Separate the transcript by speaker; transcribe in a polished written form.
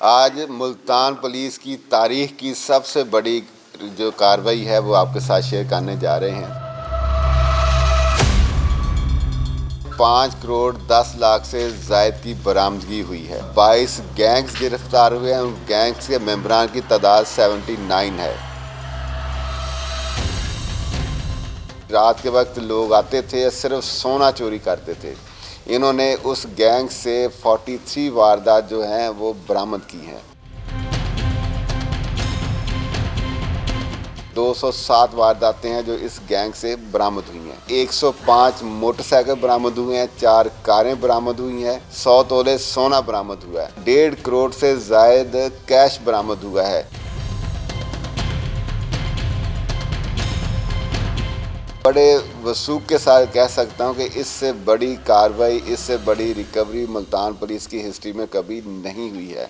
Speaker 1: आज मुल्तान पुलिस की तारीख की सबसे बड़ी जो कार्रवाई है वो आपके साथ शेयर करने जा रहे हैं। 5 करोड़ 10 लाख से ज़ायद की बरामदगी हुई है। 22 गैंग्स गिरफ्तार हुए हैं। उन गैंग्स के मेंबरान की तादाद 79 है। रात के वक्त लोग आते थे, सिर्फ सोना चोरी करते थे। इन्होंने उस गैंग से 43 वारदात जो हैं वो बरामद की हैं। 207 वारदातें हैं जो इस गैंग से बरामद हुई हैं। 105 मोटरसाइकिल बरामद हुए हैं, 4 कारें बरामद हुई हैं, 100 तोले सोना बरामद हुआ है, 1.5 करोड़ से ज़ायद कैश बरामद हुआ है। बड़े वसूख के साथ कह सकता हूँ कि इससे बड़ी कार्रवाई, इससे बड़ी रिकवरी मुल्तान पुलिस की हिस्ट्री में कभी नहीं हुई है।